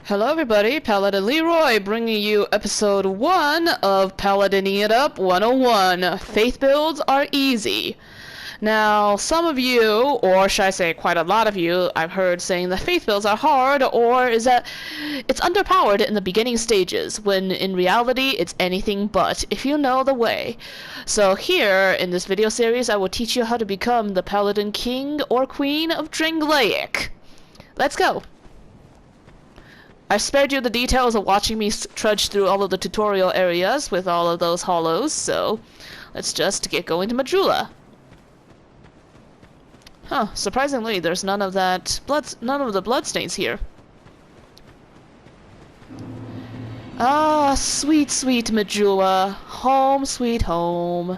Hello everybody, Paladin Leroy bringing you episode 1 of Paladining It Up 101. Faith builds are easy. Now, some of you, or should I say quite a lot of you, I've heard saying that faith builds are hard, or is that it's underpowered in the beginning stages, when in reality it's anything but, if you know the way. So here, in this video series, I will teach you how to become the Paladin King or Queen of Drangleic. Let's go! I've spared you the details of watching me trudge through all of the tutorial areas with all of those hollows, so let's just get going to Majula. Huh, surprisingly, there's none of the bloodstains here. Ah, sweet, sweet Majula. Home, sweet home.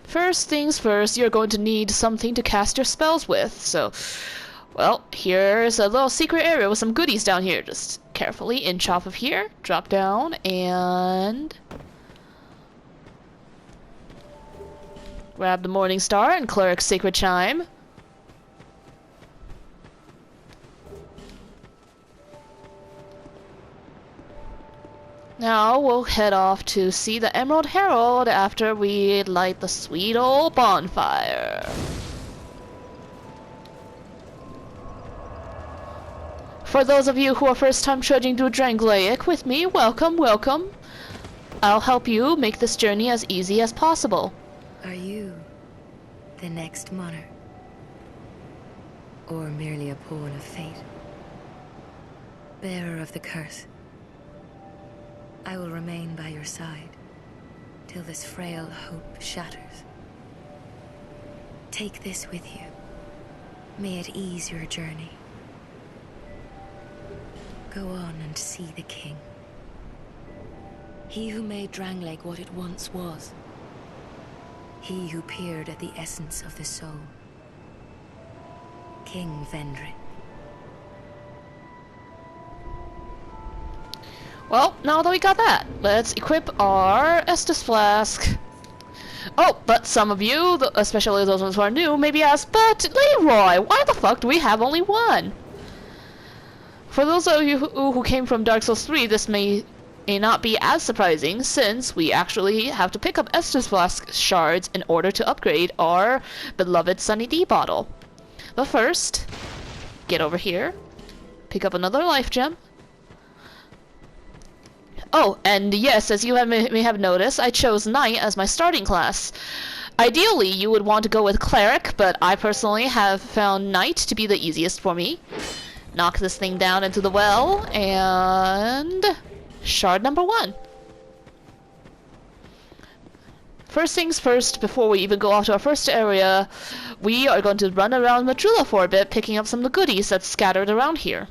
First things first, you're going to need something to cast your spells with, so... Well, here's a little secret area with some goodies down here. Just carefully inch off of here, drop down, and... grab the Morning Star and Cleric's Sacred Chime. Now we'll head off to see the Emerald Herald after we light the sweet old bonfire. For those of you who are first time trudging through Drangleic with me, welcome, welcome. I'll help you make this journey as easy as possible. Are you the next monarch? Or merely a pawn of fate? Bearer of the curse, I will remain by your side till this frail hope shatters. Take this with you. May it ease your journey. Go on and see the king. He who made Drangleic what it once was. He who peered at the essence of the soul. King Vendrick. Well, now that we got that, let's equip our Estus Flask. Oh, but some of you, especially those ones who are new, maybe ask, but Leroy, why the fuck do we have only one? For those of you who came from Dark Souls 3, this may not be as surprising, since we actually have to pick up Estus Flask shards in order to upgrade our beloved Sunny D bottle. But first, get over here, pick up another life gem. Oh, and yes, as you may have noticed, I chose Knight as my starting class. Ideally, you would want to go with Cleric, but I personally have found Knight to be the easiest for me. Knock this thing down into the well, and... shard number 1. First things first, before we even go off to our first area, we are going to run around Majula for a bit, picking up some of the goodies that's scattered around here.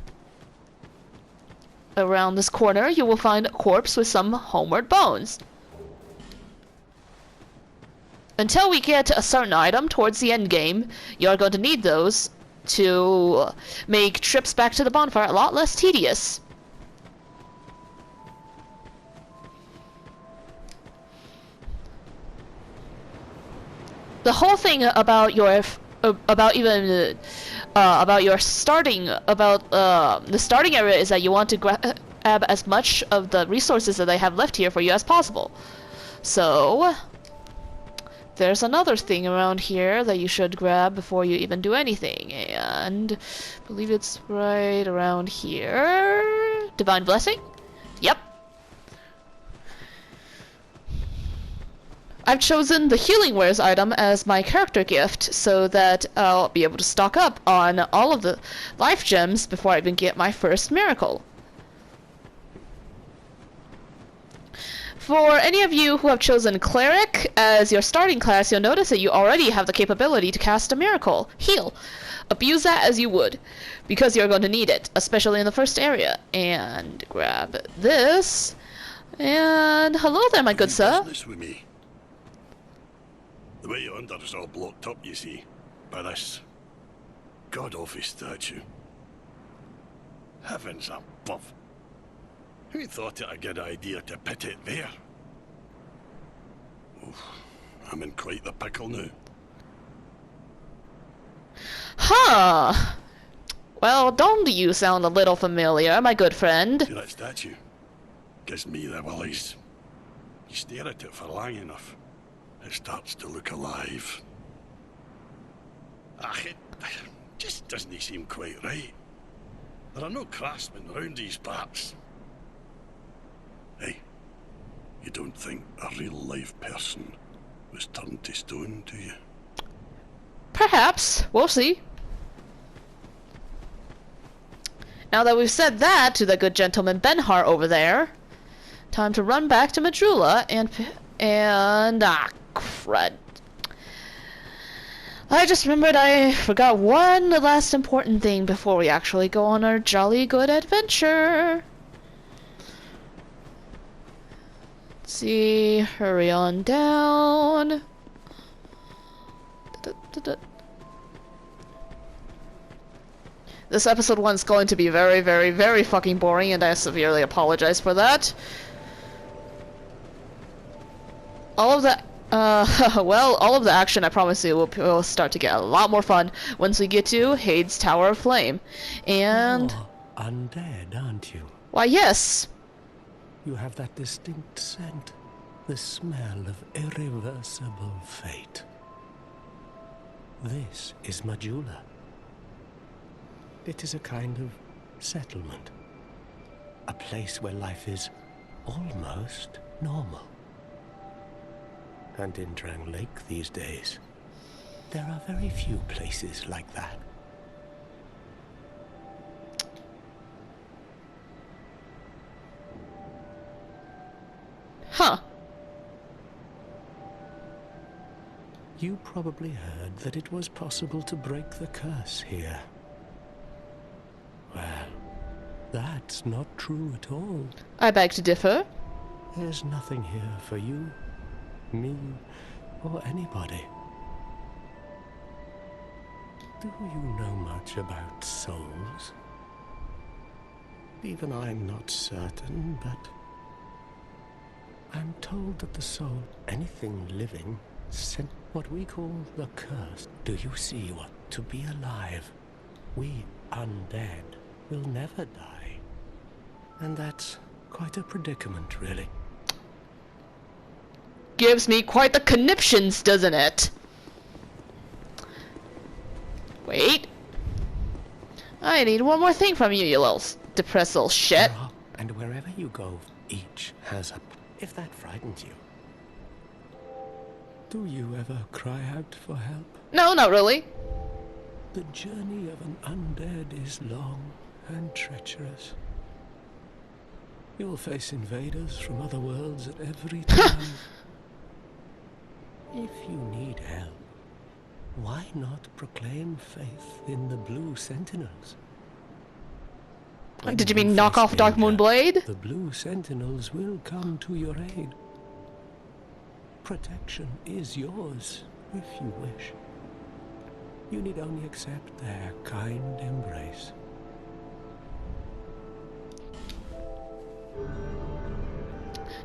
Around this corner, you will find a corpse with some homeward bones. Until we get a certain item towards the end game, you are going to need those to make trips back to the bonfire a lot less tedious. The whole thing about your the starting area is that you want to grab as much of the resources that they have left here for you as possible. So there's another thing around here that you should grab before you even do anything, and I believe it's right around here. Divine Blessing? Yep. I've chosen the Healing Wares item as my character gift so that I'll be able to stock up on all of the life gems before I even get my first miracle. For any of you who have chosen Cleric as your starting class, you'll notice that you already have the capability to cast a miracle. Heal. Abuse that as you would, because you're going to need it, especially in the first area. And grab this. And hello there, my good sir. Business with me. The way yonder is all blocked up, you see, by this god-awful statue. Heavens above. Who thought it a good idea to put it there? Oof, I'm in quite the pickle now. Huh. Well, don't you sound a little familiar, my good friend? See that statue? Gives me the willies. You stare at it for long enough, it starts to look alive. It just doesn't seem quite right. There are no craftsmen round these parts. Hey, you don't think a real-life person was turned to stone, do you? Perhaps. We'll see. Now that we've said that to the good gentleman Benhar over there, time to run back to Majula and crud. I just remembered I forgot one last important thing before we actually go on our jolly good adventure. Let's see, hurry on down. This episode 1 is going to be very, very, very fucking boring, and I severely apologize for that. All of the, well, all of the action, I promise you, will start to get a lot more fun once we get to Hade's Tower of Flame. And... You're undead, aren't you? Why, yes. You have that distinct scent, the smell of irreversible fate. This is Majula. It is a kind of settlement. A place where life is almost normal. And in Drang Lake these days, there are very few places like that. Huh. You probably heard that it was possible to break the curse here. Well, that's not true at all. I beg to differ. There's nothing here for you, me, or anybody. Do you know much about souls? Even I'm not certain, but I'm told that the soul, anything living, sent what we call the curse. Do you see what? To be alive, we undead will never die. And that's quite a predicament, really. Gives me quite the conniptions, doesn't it? Wait. I need one more thing from you, you little depressed little shit. And wherever you go, each has a... If that frightens you. Do you ever cry out for help? No, not really. The journey of an undead is long and treacherous. You'll face invaders from other worlds at every time. If you need help, why not proclaim faith in the Blue Sentinels? Did you mean knock off Darkmoon Blade? The Blue Sentinels will come to your aid. Protection is yours, if you wish. You need only accept their kind embrace.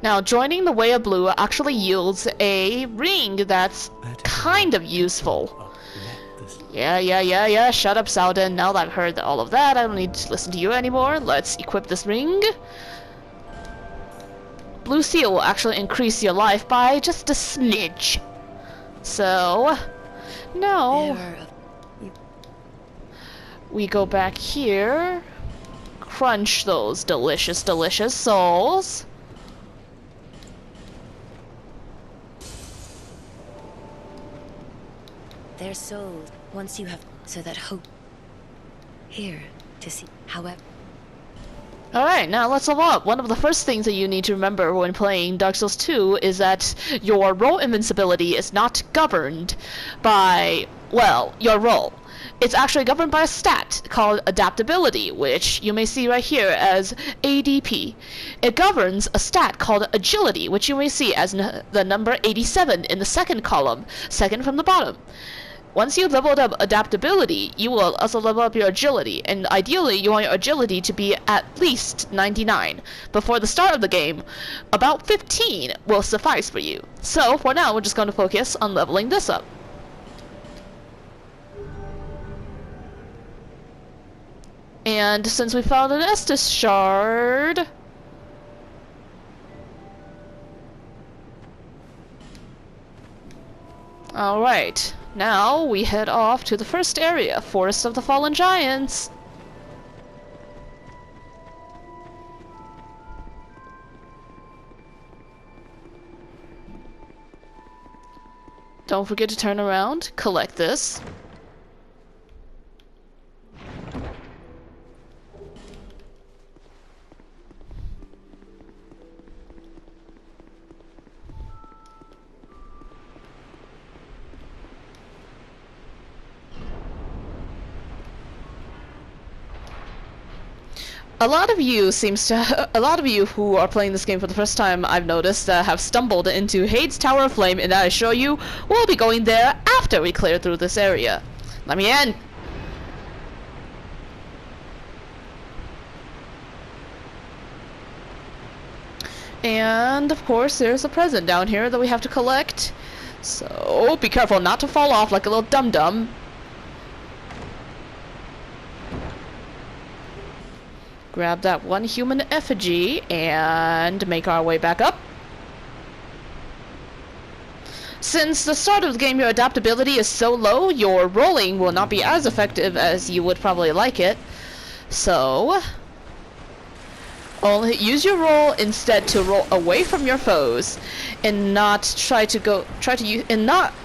Now, joining the Way of Blue actually yields a ring that's kind of useful. Yeah, shut up, Saladin. Now that I've heard all of that, I don't need to listen to you anymore. Let's equip this ring. Blue Seal will actually increase your life by just a smidge. So, no. We go back here. Crunch those delicious, delicious souls. Their souls, once you have, so that hope here to see. However, alright, now let's level up. One of the first things that you need to remember when playing Dark Souls 2 is that your role invincibility is not governed by, well, your role. It's actually governed by a stat called Adaptability, which you may see right here as ADP. It governs a stat called Agility, which you may see as the number 87 in the second column, second from the bottom. Once you've leveled up Adaptability, you will also level up your Agility, and ideally you want your Agility to be at least 99. Before the start of the game, about 15 will suffice for you. So, for now, we're just going to focus on leveling this up. And since we found an Estus shard... Alright, now we head off to the first area, Forest of the Fallen Giants. Don't forget to turn around, collect this. A lot of you who are playing this game for the first time, I've noticed, have stumbled into Hades Tower of Flame, and I assure you, we'll be going there after we clear through this area. Let me in! And, of course, there's a present down here that we have to collect. So, be careful not to fall off like a little dum-dum. Grab that one human effigy and make our way back up. Since the start of the game your adaptability is so low, your rolling will not be as effective as you would probably like it. So, only use your roll instead to roll away from your foes, and not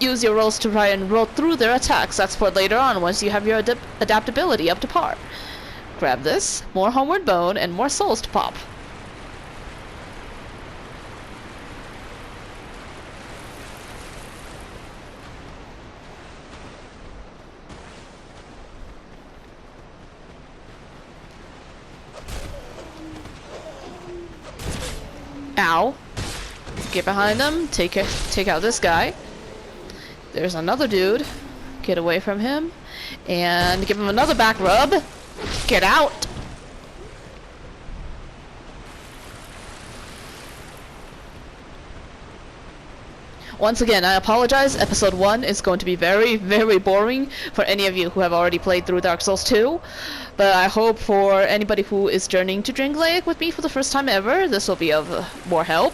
use your rolls to try and roll through their attacks. That's for later on once you have your adaptability up to par. Grab this, more homeward bone, and more souls to pop. Ow. Get behind them, take out this guy. There's another dude. Get away from him. And give him another back rub. Get out! Once again, I apologize. Episode 1 is going to be very, very boring for any of you who have already played through Dark Souls 2. But I hope for anybody who is journeying to Drangleic with me for the first time ever, this will be of more help.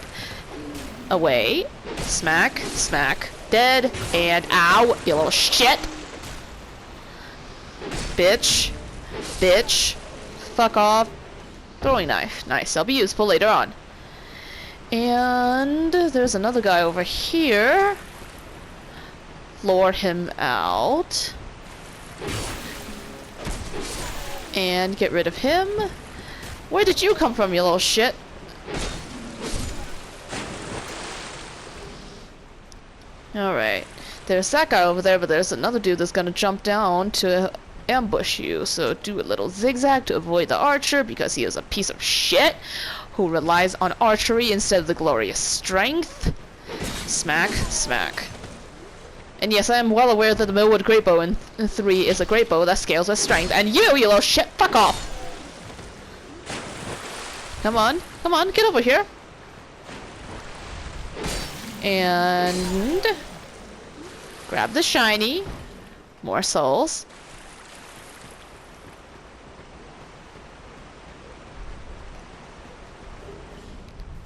Away. Smack. Smack. Dead. And ow! You little shit! Bitch. Bitch. Fuck off. Throwing knife. Nice. That'll be useful later on. And there's another guy over here. Lure him out. And get rid of him. Where did you come from, you little shit? Alright. There's that guy over there, but there's another dude that's gonna jump down to ambush you. So do a little zigzag to avoid the archer, because he is a piece of shit who relies on archery instead of the glorious strength. Smack, smack. And yes, I am well aware that the Millwood Greatbow in 3 is a greatbow that scales with strength. And you little shit, fuck off! Come on, get over here. And grab the shiny. More souls.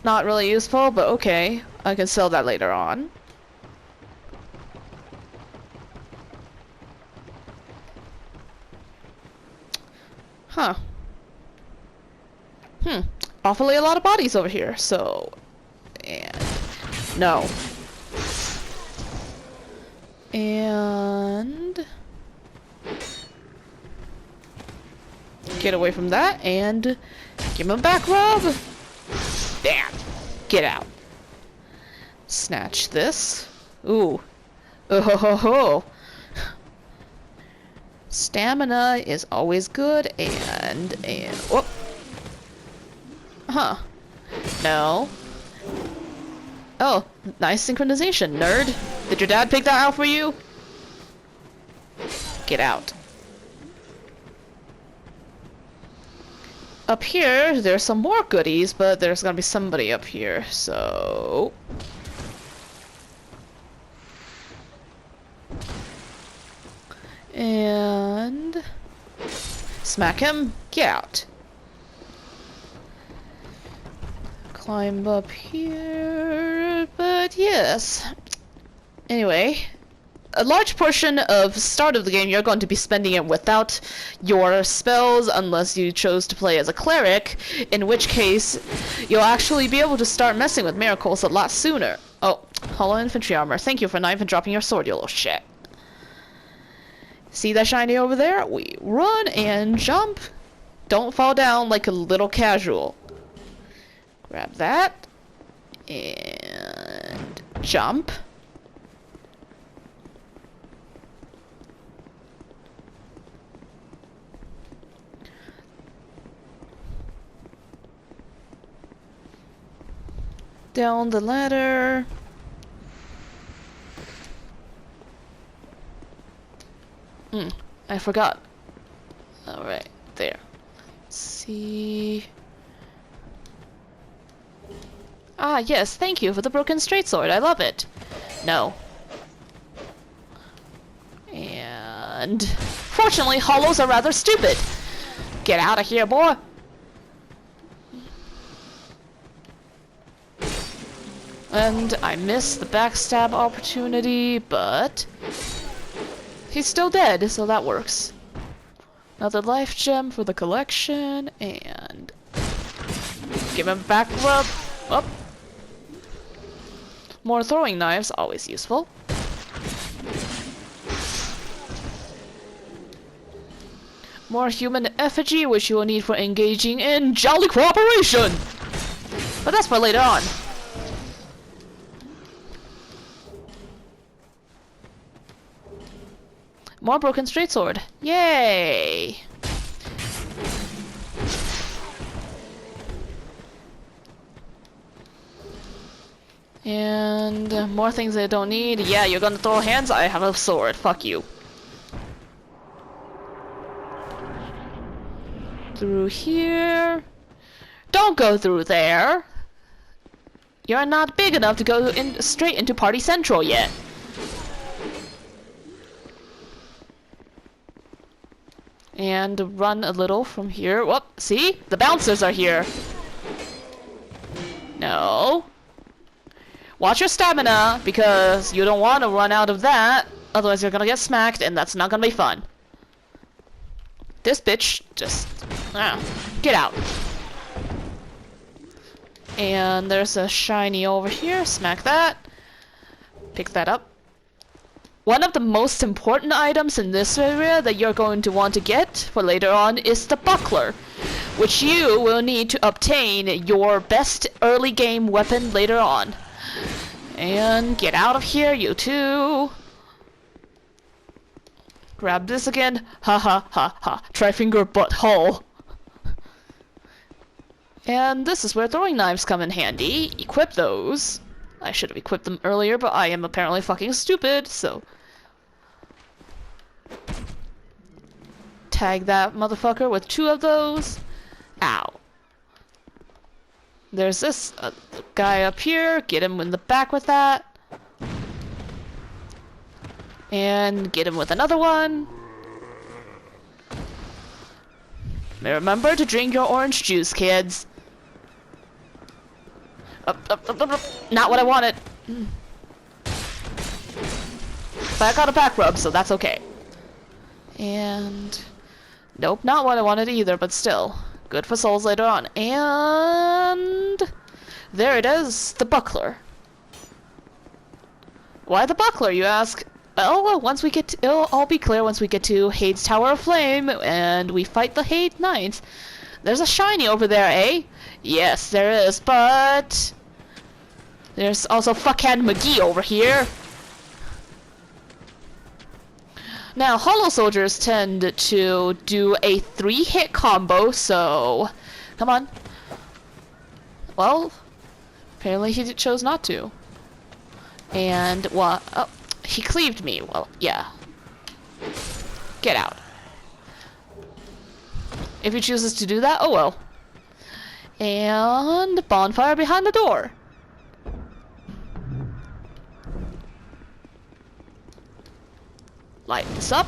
Not really useful, but okay. I can sell that later on. Huh. Awfully a lot of bodies over here, so... And... No. And... Get away from that, and... Give him a back rub! Damn! Get out. Snatch this. Ooh. Oh ho ho ho! Stamina is always good, and whoop. Huh. No. Oh, nice synchronization, nerd. Did your dad pick that out for you? Get out. Up here, there's some more goodies, but there's gonna be somebody up here, so... And... Smack him. Get out. Climb up here, but yes. Anyway, a large portion of the start of the game you're going to be spending it without your spells unless you chose to play as a cleric, in which case you'll actually be able to start messing with miracles a lot sooner. Oh, hollow infantry armor. Thank you for not even dropping your sword, you little shit. See that shiny over there? We run and jump. Don't fall down like a little casual. Grab that. And jump. Down the ladder. I forgot. Alright, there. Let's see. Ah, yes, thank you for the broken straight sword. I love it. No. And fortunately, hollows are rather stupid. Get out of here, boy. And I missed the backstab opportunity, but he's still dead, so that works. Another life gem for the collection, and give him back rub. Up. More throwing knives, always useful. More human effigy, which you will need for engaging in jolly cooperation! But that's for later on. More broken straight sword. Yay! And more things I don't need. Yeah, you're gonna throw hands? I have a sword. Fuck you. Through here. Don't go through there. You're not big enough to go in straight into Party Central yet. And run a little from here. Whoop, see? The bouncers are here. No. Watch your stamina, because you don't want to run out of that. Otherwise you're gonna get smacked, and that's not gonna be fun. This bitch just... get out. And there's a shiny over here. Smack that. Pick that up. One of the most important items in this area that you're going to want to get for later on is the buckler, which you will need to obtain your best early game weapon later on. And get out of here, you two. Grab this again. Ha ha ha ha. Tri-finger butthole. And this is where throwing knives come in handy. Equip those. I should have equipped them earlier, but I am apparently fucking stupid, so... Tag that motherfucker with 2 of those. Ow. There's this guy up here. Get him in the back with that. And get him with another one. Remember to drink your orange juice, kids. Up. Not what I wanted. But I got a back rub, so that's okay. And... Nope, not what I wanted either, but still. Good for souls later on. And... There it is, the buckler. Why the buckler, you ask? Well, once we get to, it'll all be clear once we get to Hade's Tower of Flame, and we fight the Hade Knights. There's a shiny over there, eh? Yes, there is, but... There's also Fuckhand McGee over here. Now, Hollow Soldiers tend to do a 3-hit combo, so... Come on. Well, apparently he chose not to. And, what? Oh, he cleaved me. Well, yeah. Get out. If he chooses to do that, oh well. And bonfire behind the door. Light this up.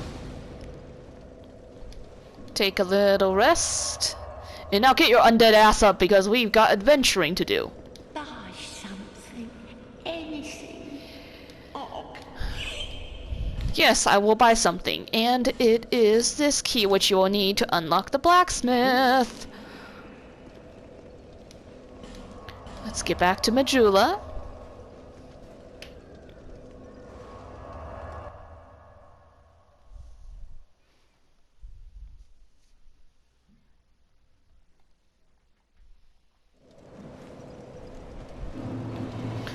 Take a little rest. And now get your undead ass up because we've got adventuring to do. Buy something. Anything. Oh. Yes, I will buy something. And it is this key which you will need to unlock the blacksmith. Let's get back to Majula.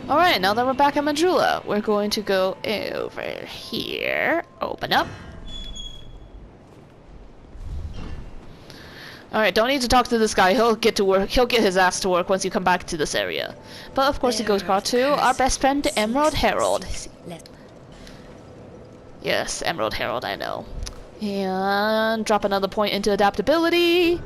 Alright, now that we're back at Majula, we're going to go over here. Open up. Alright, don't need to talk to this guy. He'll get to work. He'll get his ass to work once you come back to this area. But of course, it goes back to our best friend, Emerald Herald. Yes, Emerald Herald, I know. And drop another point into adaptability.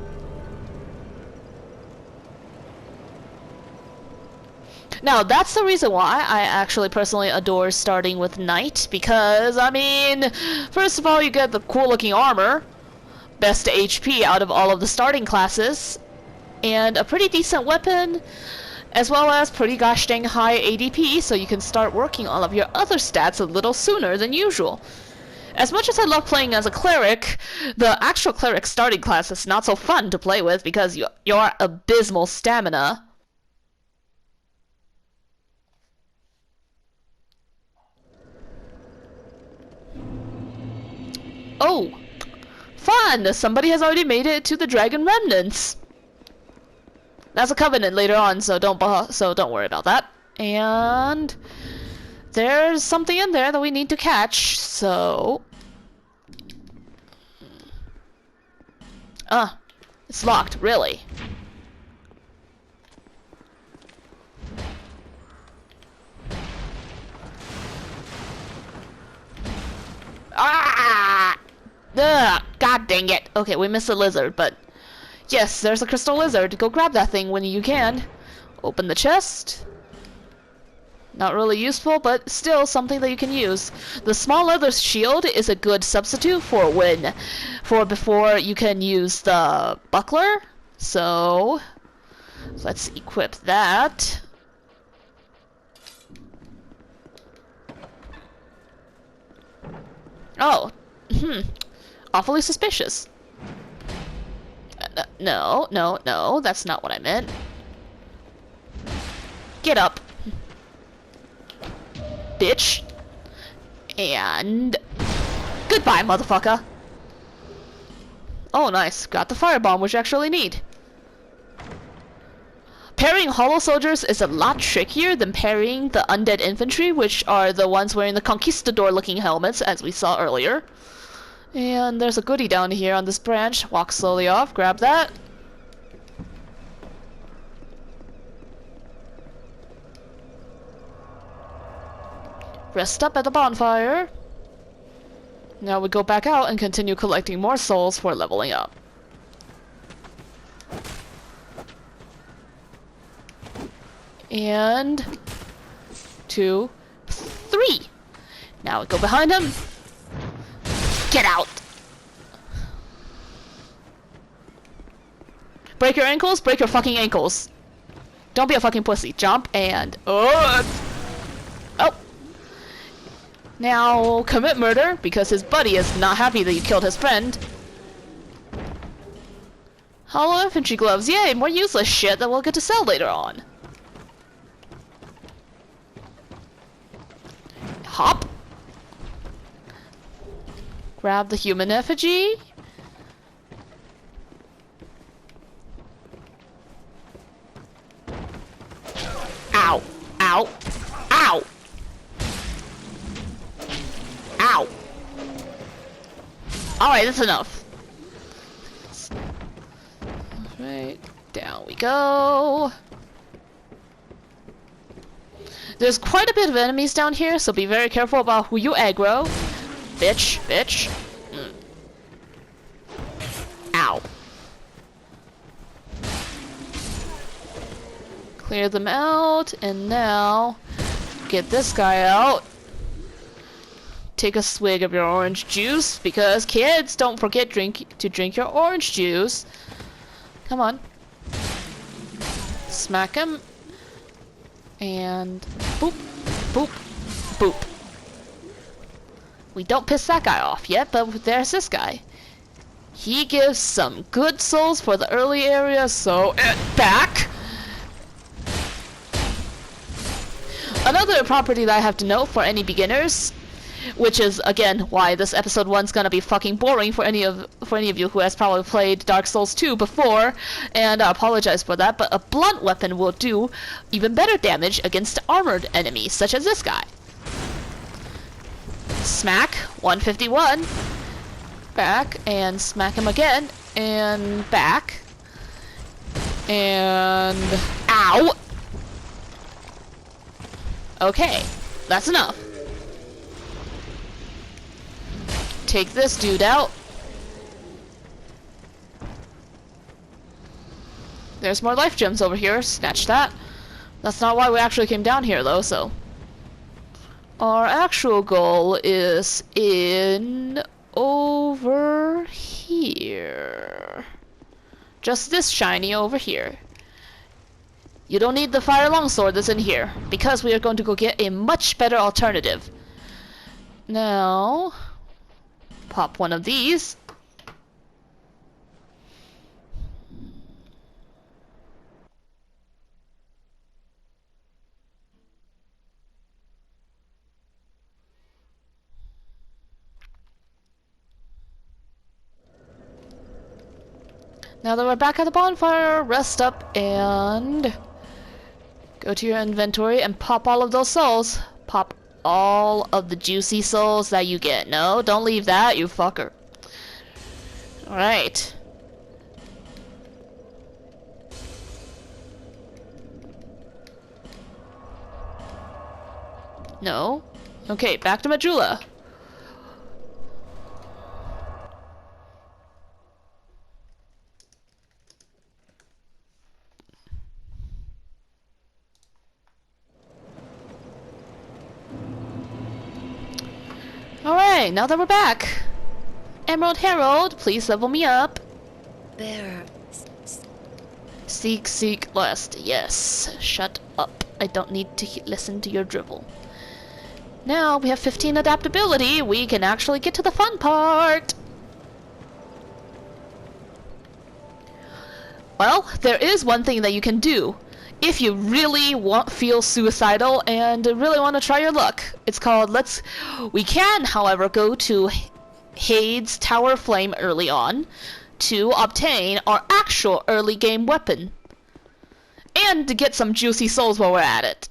Now, that's the reason why I actually personally adore starting with Knight, because, I mean, first of all, you get the cool-looking armor, best HP out of all of the starting classes, and a pretty decent weapon, as well as pretty gosh dang high ADP, so you can start working all of your other stats a little sooner than usual. As much as I love playing as a cleric, the actual cleric starting class is not so fun to play with because your abysmal stamina. Oh, fun! Somebody has already made it to the Dragon Remnants. That's a covenant later on, so don't worry about that. And there's something in there that we need to catch. So, it's locked. Really? Ah! Ugh, God dang it. Okay, we missed a lizard, but yes, there's a crystal lizard. Go grab that thing when you can. Open the chest. Not really useful, but still something that you can use. The small leather shield is a good substitute for before you can use the buckler. So let's equip that. Oh, awfully suspicious. No, that's not what I meant. Get up, bitch. And goodbye, motherfucker. Oh, nice. Got the firebomb, which you actually need. Parrying hollow soldiers is a lot trickier than parrying the undead infantry, which are the ones wearing the conquistador-looking helmets, as we saw earlier. And there's a goodie down here on this branch. Walk slowly off, grab that. Rest up at the bonfire. Now we go back out and continue collecting more souls for leveling up. And 2, 3. Now we go behind him. Get out. Break your ankles, break your fucking ankles. Don't be a fucking pussy. Jump and oh. Now commit murder because his buddy is not happy that you killed his friend. Hollow infantry gloves. Yay, more useless shit that we'll get to sell later on. Hop. Grab the human effigy. Ow. Ow. Ow. Ow. Alright, that's enough. Alright, down we go. There's quite a bit of enemies down here, so be very careful about who you aggro. Bitch, bitch. Ow. Clear them out, and now get this guy out. take a swig of your orange juice, because kids, don't forget to drink your orange juice. Come on. Smack him. And boop, boop, boop. We don't piss that guy off yet, but there's this guy. He gives some good souls for the early area, so back. Another property that I have to note for any beginners, which is again why this episode 1's gonna be fucking boring for any of you who has probably played Dark Souls 2 before, and I apologize for that, but a blunt weapon will do even better damage against armored enemies, such as this guy. Smack, 151. Back, and smack him again, and back. And ow! Okay, that's enough. Take this dude out. There's more life gems over here. Snatch that. That's not why we actually came down here, though, so. Our actual goal is in over here. Just this shiny over here. You don't need the fire longsword that's in here, because we are going to go get a much better alternative. Now, pop one of these. Now that we're back at the bonfire, rest up and go to your inventory and pop all of those souls. Pop all of the juicy souls that you get. No, don't leave that, you fucker. Alright. No. Okay, back to Majula. Alright, now that we're back. Emerald Herald, please level me up. Bearer. Seek lust. Yes. Shut up. I don't need to listen to your drivel. Now we have 15 adaptability. We can actually get to the fun part. Well, there is one thing that you can do. If you really feel suicidal and really want to try your luck, it's called we can, however, go to Hades Tower of Flame early on to obtain our actual early game weapon. And to get some juicy souls while we're at it.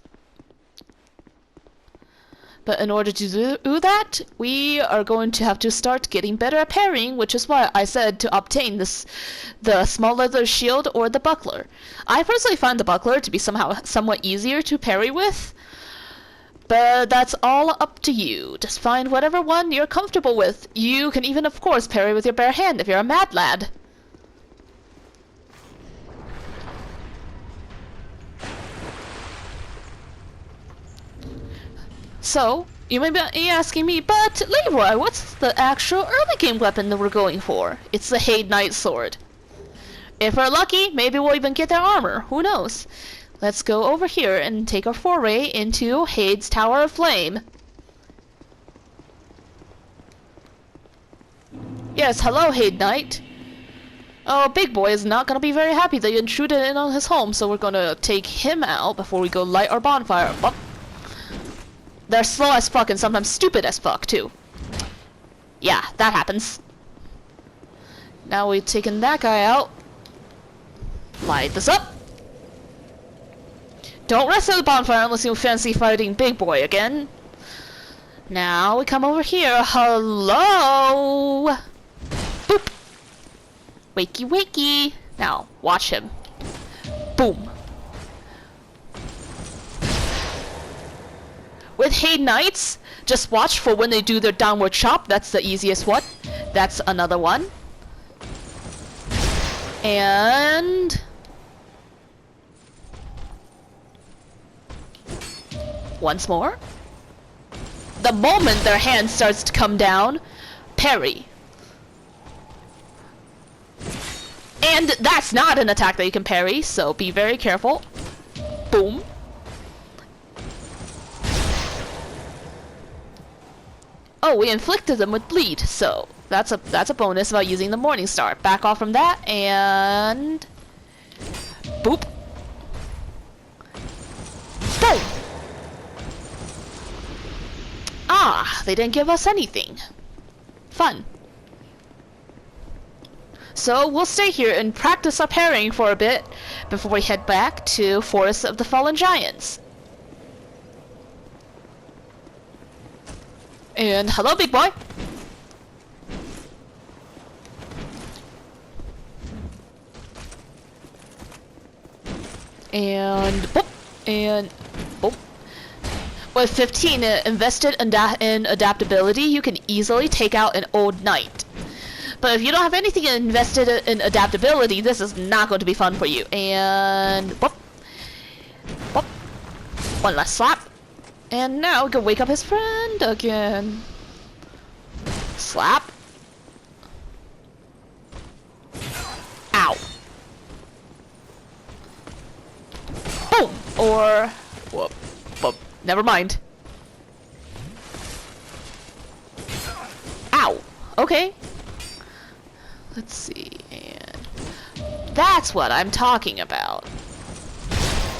But in order to do that, we are going to have to start getting better at parrying, which is why I said to obtain the small leather shield or the buckler. I personally find the buckler to be somewhat easier to parry with, but that's all up to you. Just find whatever one you're comfortable with. You can even, of course, parry with your bare hand if you're a mad lad. So, you may be asking me, but Leroy, what's the actual early game weapon that we're going for? It's the Hade Knight Sword. If we're lucky, maybe we'll even get their armor. Who knows? Let's go over here and take our foray into Hades Tower of Flame. Yes, hello, Hade Knight. Oh, Big Boy is not gonna be very happy that you intruded in on his home, so we're gonna take him out before we go light our bonfire. Oh. They're slow as fuck and sometimes stupid as fuck, too. Yeah, that happens. Now we've taken that guy out. Light this up. Don't rest at the bonfire unless you fancy fighting Big Boy again. Now we come over here. Hello! Boop! Wakey wakey. Now, watch him. Boom. With Hade Knights, just watch for when they do their downward chop. That's the easiest one. That's another one. And once more. the moment their hand starts to come down, parry. And that's not an attack that you can parry, so be very careful. Boom. Oh, we inflicted them with bleed, so that's a bonus about using the Morning Star. Back off from that, and boop. Boom. Ah, they didn't give us anything. Fun. So we'll stay here and practice our parrying for a bit before we head back to Forest of the Fallen Giants. And hello, big boy. And boop, and boop. With 15 invested in adaptability, you can easily take out an old knight. But if you don't have anything invested in adaptability, this is not going to be fun for you. And boop, boop. One last slap. And now we can wake up his friend again. Slap. Ow. Boom. Or whoop, whoop. Never mind. Ow. Okay. Let's see, and that's what I'm talking about.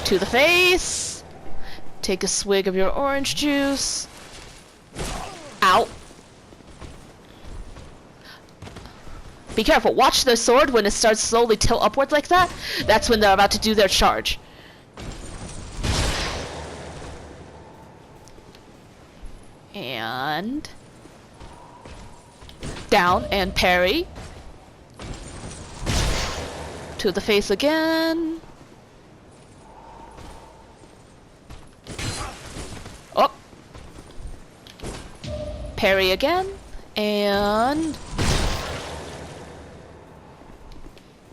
To the face. Take a swig of your orange juice. Ow. Be careful. Watch the sword when it starts slowly tilt upwards like that. That's when they're about to do their charge. And down and parry. To the face again. Oh. Parry again. And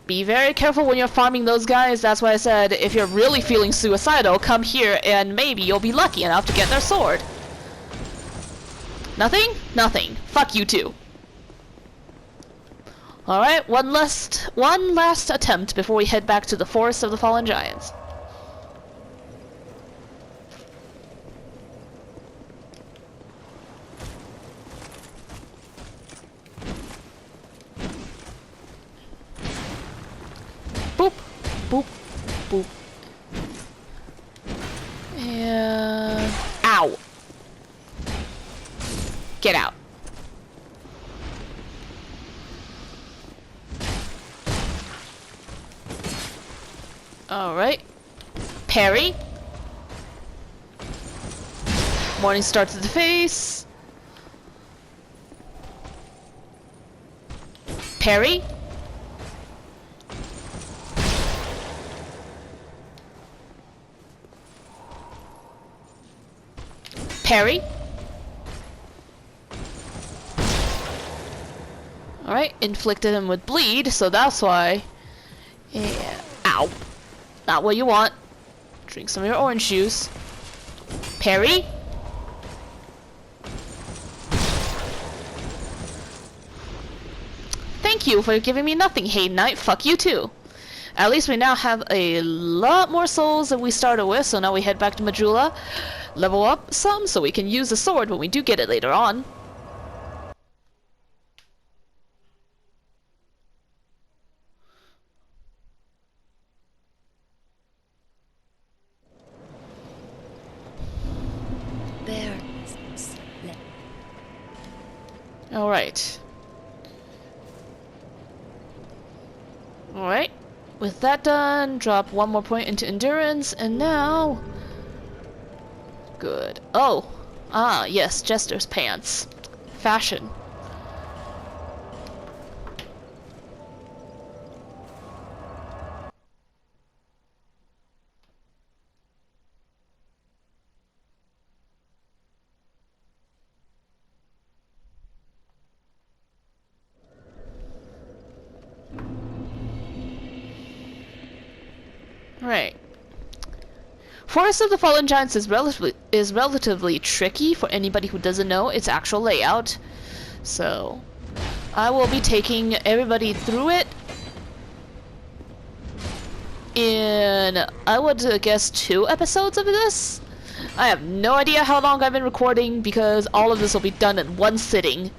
be very careful when you're farming those guys. That's why I said if you're really feeling suicidal, come here and maybe you'll be lucky enough to get their sword. Nothing? Nothing. Fuck you too. Alright, one last attempt before we head back to the Forest of the Fallen Giants. Boop, boop, boop. And ow. Get out. Alright. Parry. Morning Star to the face. Parry. Parry. Alright, inflicted him with bleed, so that's why. Yeah. Ow. Not what you want. Drink some of your orange juice. Parry. Thank you for giving me nothing, Hayden Knight. Fuck you too. At least we now have a lot more souls than we started with, so now we head back to Majula, level up some so we can use the sword when we do get it later on. Alright. Alright. With that done, drop one more point into endurance, and now... Good. Oh! Ah, yes, Jester's pants. Fashion. Right. Forest of the Fallen Giants is relatively is relatively tricky for anybody who doesn't know its actual layout. So I will be taking everybody through it in, I would guess, 2 episodes of this. I have no idea how long I've been recording because all of this will be done in one sitting.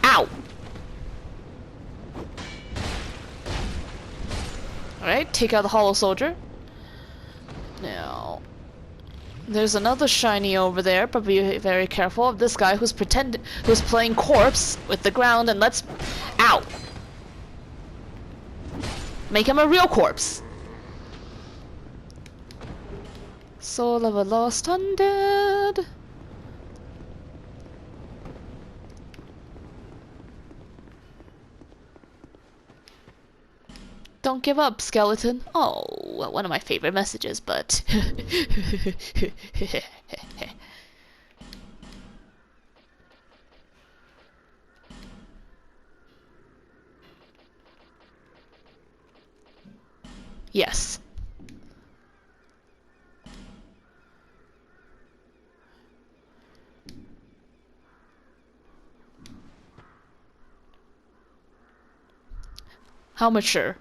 Ow! Alright, take out the Hollow Soldier. Now, there's another shiny over there, but be very careful of this guy who's playing corpse with the ground, and let's... Ow! Make him a real corpse. Soul of a lost undead. Don't give up, skeleton. Oh, well, one of my favorite messages, but... Yes. How mature.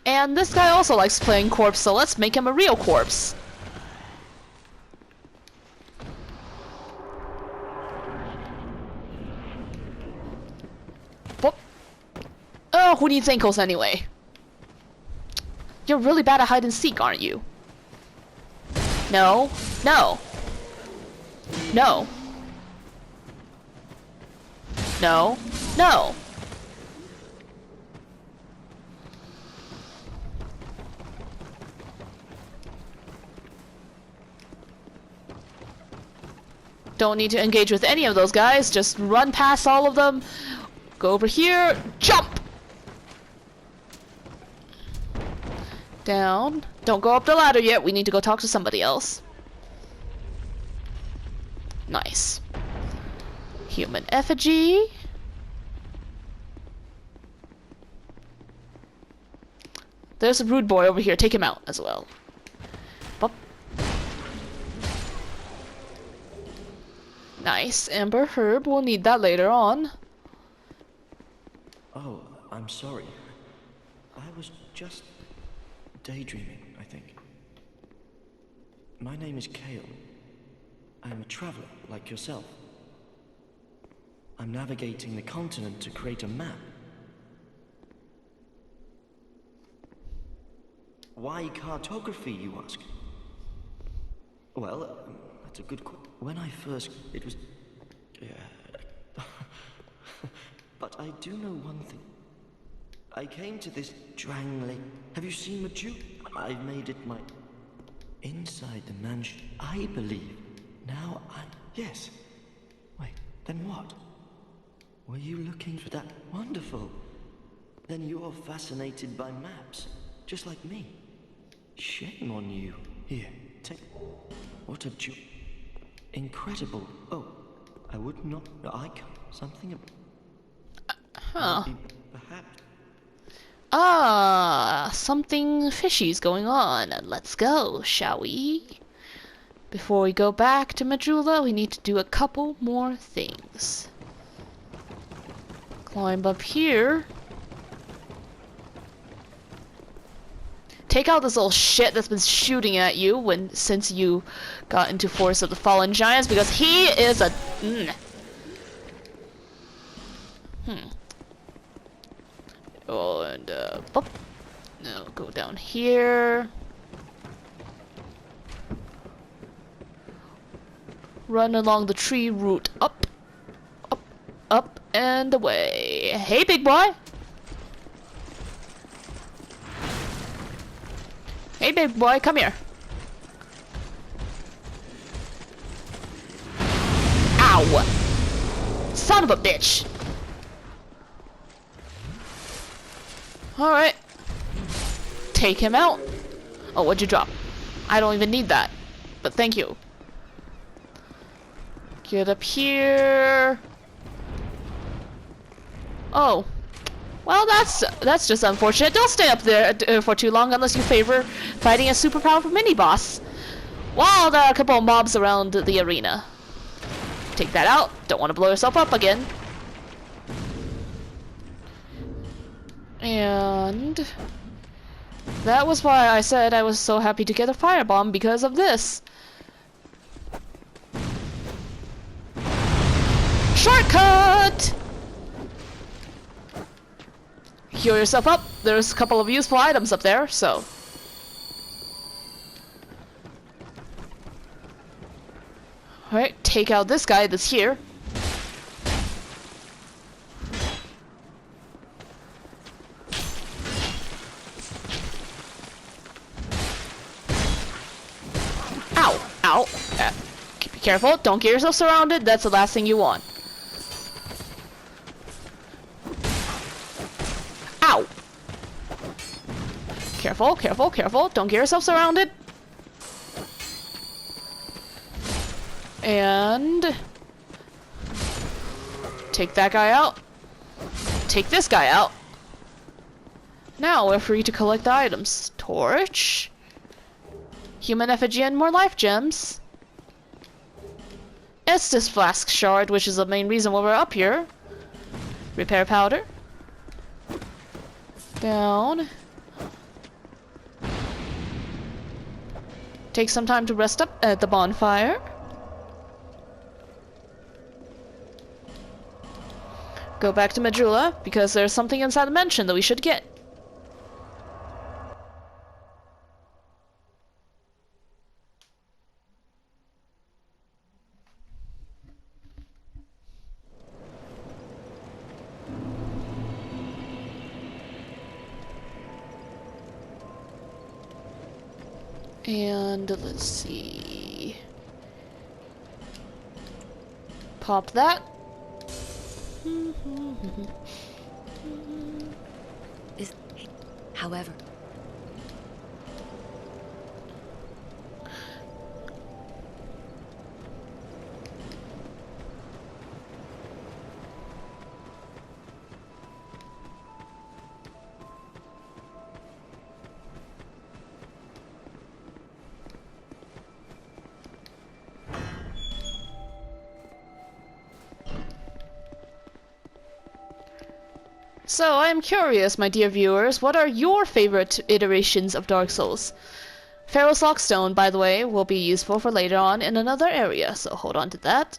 And this guy also likes playing corpse, so let's make him a real corpse. Whoop. Oh, who needs ankles anyway? You're really bad at hide and seek, aren't you? No. No. No. No. No. Don't need to engage with any of those guys. Just run past all of them. Go over here. Jump! Down. Don't go up the ladder yet. We need to go talk to somebody else. Nice. Human effigy. There's a rude boy over here. Take him out as well. Bop. Nice. Amber herb. We'll need that later on. Oh, I'm sorry. I was just daydreaming, I think. My name is Kale. I'm a traveler, like yourself. I'm navigating the continent to create a map. Why cartography, you ask? Well, that's a good question. When I first... it was... But I do know one thing. I came to this Drang Lake. Have you seen Maju? I've made it my... inside the mansion. I believe. Now I... Yes. Wait, then what? Were you looking for that? Wonderful. Then you're fascinated by maps, just like me. Shame on you. Here, take... What a incredible. Oh, I would not... I can't... Something... Huh. Perhaps... Ah, something fishy's going on. Let's go, shall we? Before we go back to Majula, we need to do a couple more things. Climb up here. Take out this little shit that's been shooting at you since you got into Forest of the Fallen Giants, because he is a... Oh, and boop. Now go down here. Run along the tree root up, up, up, and away. Hey, big boy. Hey, big boy, come here. Ow! Son of a bitch. Alright. Take him out. Oh, what'd you drop? I don't even need that. But thank you. Get up here. Oh. Well, that's just unfortunate. Don't stay up there for too long unless you favor fighting a super powerful mini-boss. while there are a couple of mobs around the arena. Take that out. Don't want to blow yourself up again. And that was why I said I was so happy to get a firebomb, because of this. Shortcut! Heal yourself up. There's a couple of useful items up there, so. Alright, take out this guy that's here. Ow! Ow! Be careful, don't get yourself surrounded, that's the last thing you want. Ow! Careful, careful, careful, don't get yourself surrounded. And take that guy out. Take this guy out. Now we're free to collect the items. Torch. Human effigy and more life gems. Estus flask shard, which is the main reason why we're up here. Repair powder. Down. Take some time to rest up at the bonfire. Go back to Majula, because there's something inside the mansion that we should get. And let's see. Pop that. However, so, I am curious, my dear viewers, what are your favorite iterations of Dark Souls? Pharaoh's Lockstone, by the way, will be useful for later on in another area, so hold on to that.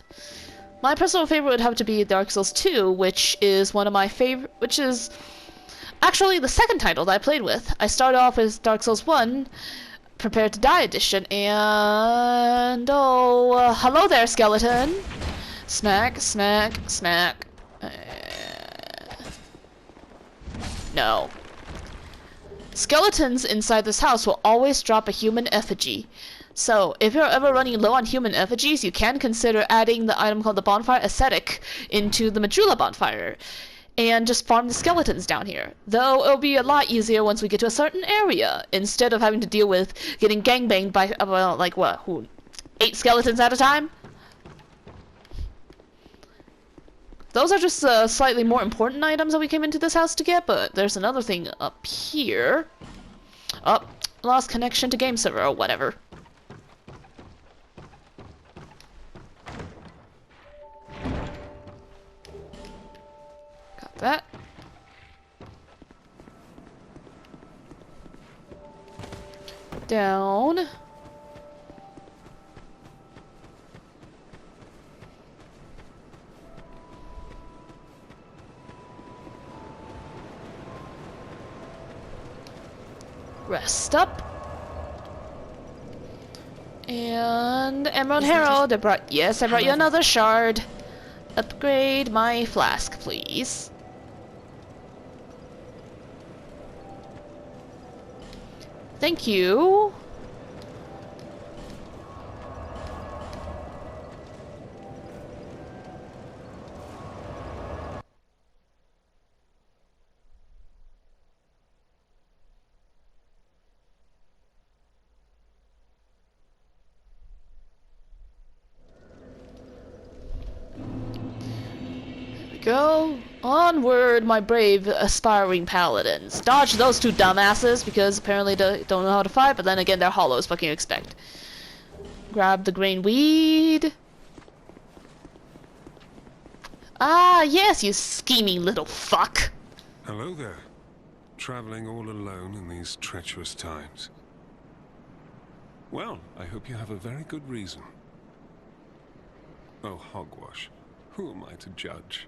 My personal favorite would have to be Dark Souls 2, which is one of my favorite, which is actually the second title that I played with. I started off with Dark Souls 1, Prepare to Die edition, and oh, hello there, skeleton. Smack, smack, smack. No. Skeletons inside this house will always drop a human effigy. So, if you're ever running low on human effigies, you can consider adding the item called the Bonfire Ascetic into the Majula Bonfire. And just farm the skeletons down here. Though, it'll be a lot easier once we get to a certain area, instead of having to deal with getting gangbanged by, like what, 8 skeletons at a time? Those are just slightly more important items that we came into this house to get, but there's another thing up here. Oh, lost connection to game server or whatever. Got that. Down. Rest up. And Emerald Herald, I brought you another shard. Upgrade my flask, please. Thank you. Go onward, my brave aspiring paladins. Dodge those two dumbasses, because apparently they don't know how to fight, but then again, they're hollows. What can you expect? Grab the green weed. Ah, yes, you scheming little fuck. Hello there. Traveling all alone in these treacherous times. Well, I hope you have a very good reason. Oh, hogwash. Who am I to judge?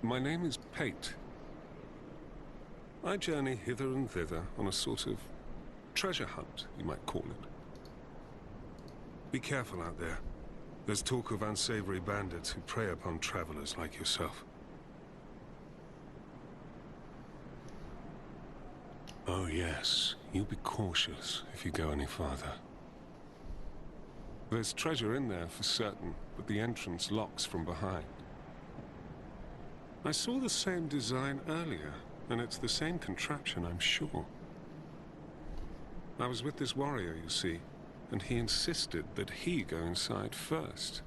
My name is Pate. I journey hither and thither on a sort of treasure hunt, you might call it. Be careful out there. There's talk of unsavory bandits who prey upon travelers like yourself. Oh yes, you be cautious if you go any farther. There's treasure in there for certain, but the entrance locks from behind. I saw the same design earlier, and it's the same contraption, I'm sure. I was with this warrior, you see, and he insisted that he go inside first.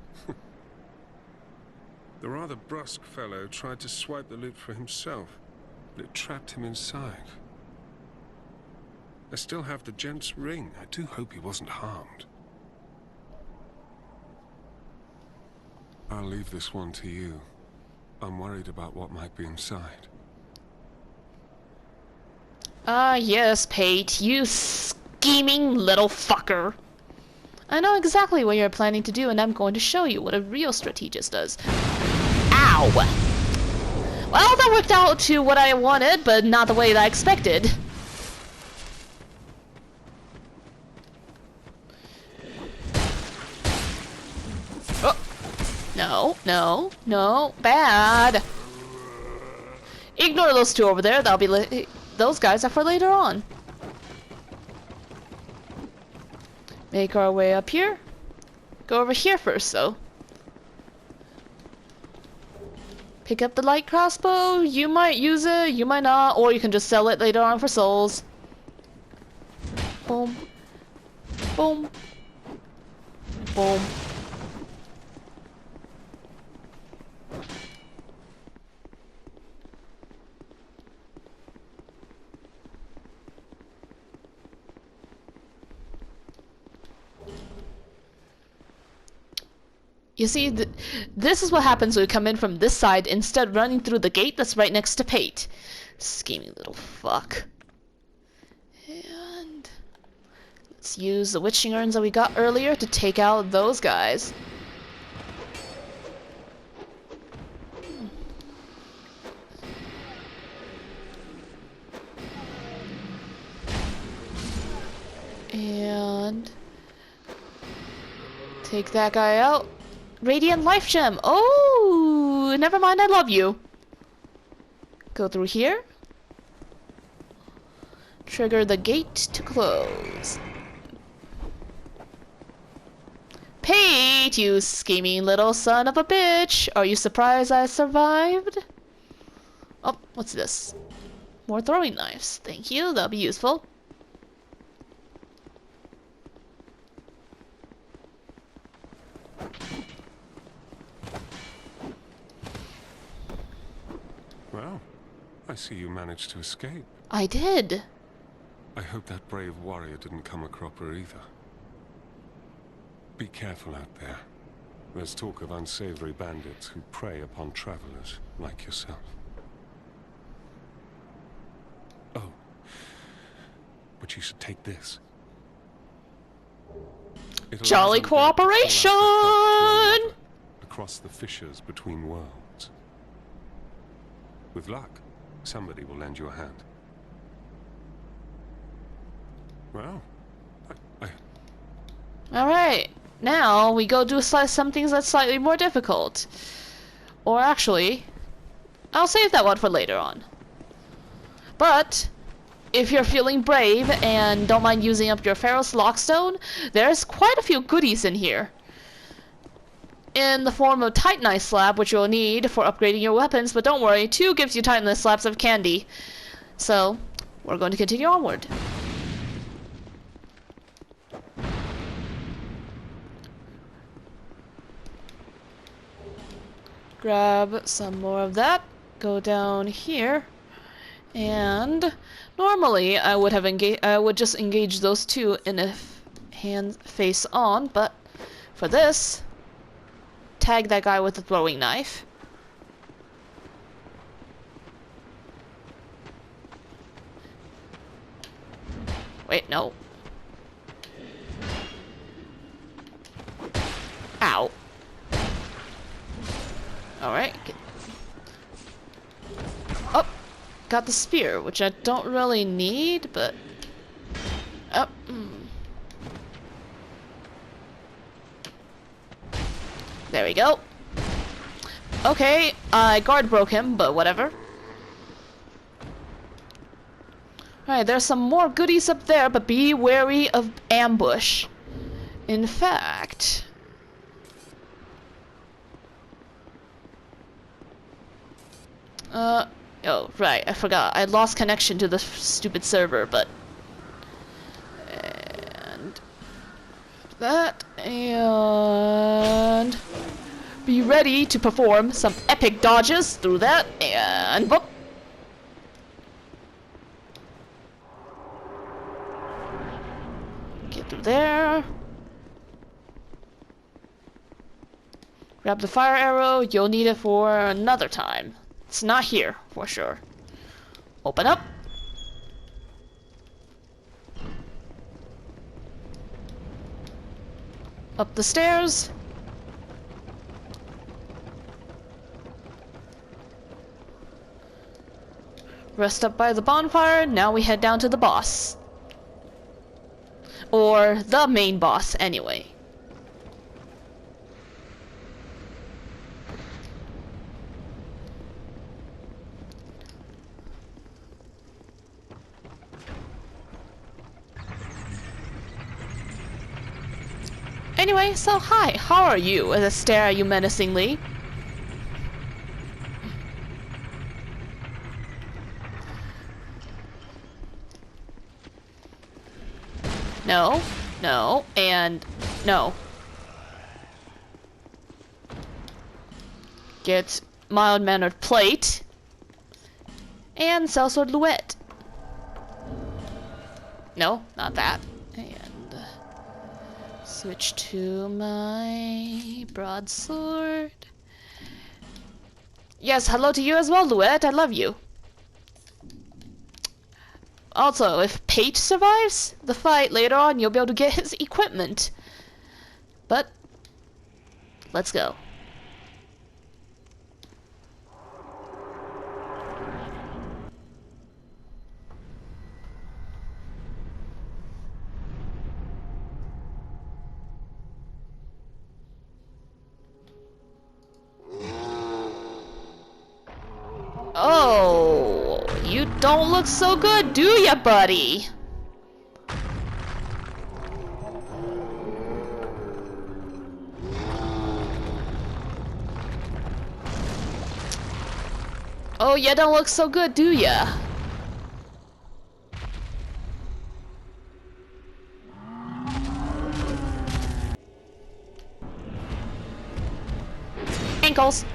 The rather brusque fellow tried to swipe the loot for himself, but it trapped him inside. I still have the gent's ring. I do hope he wasn't harmed. I'll leave this one to you. I'm worried about what might be inside. Ah, yes, Pate, you scheming little fucker. I know exactly what you're planning to do, and I'm going to show you what a real strategist does. Ow! Well, that worked out to what I wanted, but not the way that I expected. Oh! No, no, no, bad! Ignore those two over there, that'll be those guys are for later on. Make our way up here. Go over here first, though. Pick up the light crossbow. You might use it, you might not, or you can just sell it later on for souls. Boom. Boom. Boom. You see, this is what happens when we come in from this side instead of running through the gate that's right next to Pate. Scheming little fuck. And let's use the witching urns that we got earlier to take out those guys. And take that guy out. Radiant Life Gem. Oh, never mind. I love you. Go through here. Trigger the gate to close. Pate, you scheming little son of a bitch. Are you surprised I survived? Oh, what's this? More throwing knives. Thank you. That'll be useful. Well, I see you managed to escape. I did. I hope that brave warrior didn't come a cropper either. Be careful out there. There's talk of unsavory bandits who prey upon travelers like yourself. Oh, but you should take this. It'll Jolly allow them to pull out the cooperation! cup from another across the fissures between worlds. With luck, somebody will lend you a hand. Well, Alright, now we go do some things that's slightly more difficult. Or actually, I'll save that one for later on. But, if you're feeling brave and don't mind using up your Pharaoh's Lockstone, there's quite a few goodies in here. In the form of Titanite Slab, which you'll need for upgrading your weapons, but don't worry, 2 gives you Titanite Slabs of candy. So, we're going to continue onward. Grab some more of that, go down here, And normally I would just engage those two in a hand face on, but for this, tag that guy with the throwing knife. Wait, no. Ow. Alright. Oh, got the spear, which I don't really need, but... Oh. There we go. Okay, I guard broke him, but whatever. Alright, there's some more goodies up there, but be wary of ambush. In fact... oh, right, I forgot. I lost connection to the stupid server, but... And... that, and... be ready to perform some epic dodges through that, and... whoop! Get through there. Grab the fire arrow, you'll need it for another time. It's not here, for sure. Open up. Up the stairs. Rest up by the bonfire, now we head down to the boss. Or the main boss, anyway. Anyway, so hi, how are you? As I stare at you menacingly. No, no, and no. Get mild-mannered plate. And sellsword Luet. No, not that. And switch to my broadsword. Yes, hello to you as well, Luet. I love you. Also, if Pate survives the fight later on, you'll be able to get his equipment. But, let's go. Oh, you don't look so good, do ya, buddy? Oh, you don't look so good, do ya? Ankles.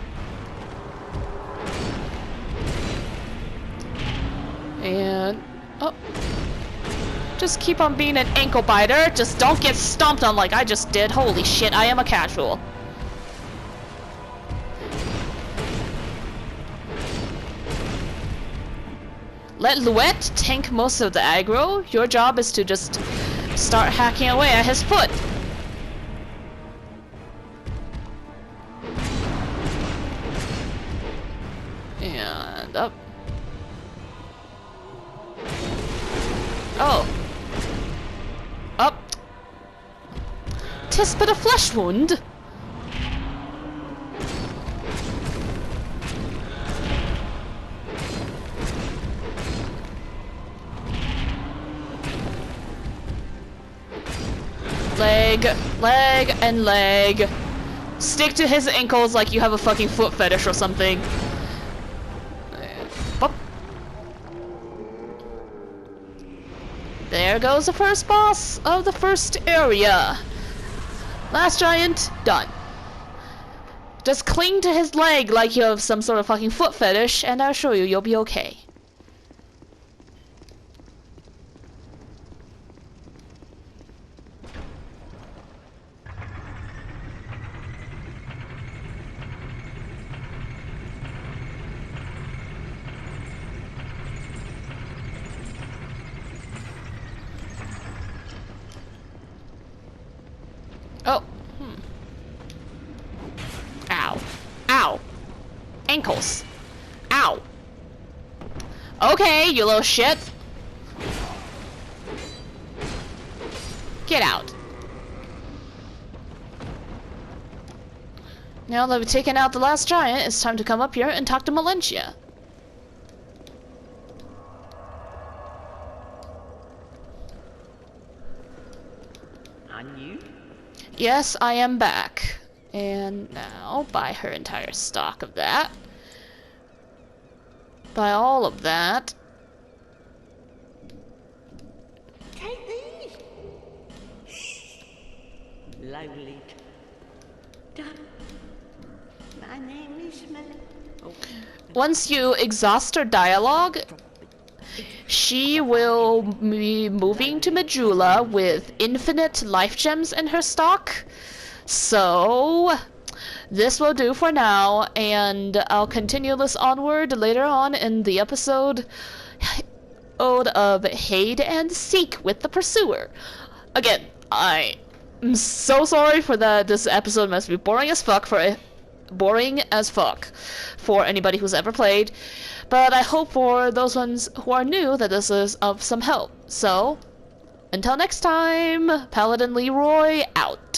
And, oh, just keep on being an ankle biter. Just don't get stomped on like I just did. Holy shit, I am a casual. Let Luet tank most of the aggro. Your job is to just start hacking away at his foot. And up. Oh. Up. 'Tis but a flesh wound. Leg, leg, and leg. Stick to his ankles like you have a fucking foot fetish or something. Bop. There goes the first boss of the first area. Last giant, done. Just cling to his leg like you have some sort of fucking foot fetish, and I'll show you you'll be okay. ankles. Ow. Okay, you little shit. Get out. Now that we've taken out the last giant, it's time to come up here and talk to Melentia. And you? Yes, I am back. And now, buy her entire stock of that. Buy all of that. Take these. Lowly. Done. My name is Melanie. Oh. Once you exhaust her dialogue, she will be moving to Majula with infinite life gems in her stock. So, this will do for now, and I'll continue this onward later on in the episode of Hide and Seek with the Pursuer. Again, I'm so sorry for that. This episode must be boring as fuck for anybody who's ever played, but I hope for those ones who are new that this is of some help. So, until next time, Paladin Leroy out.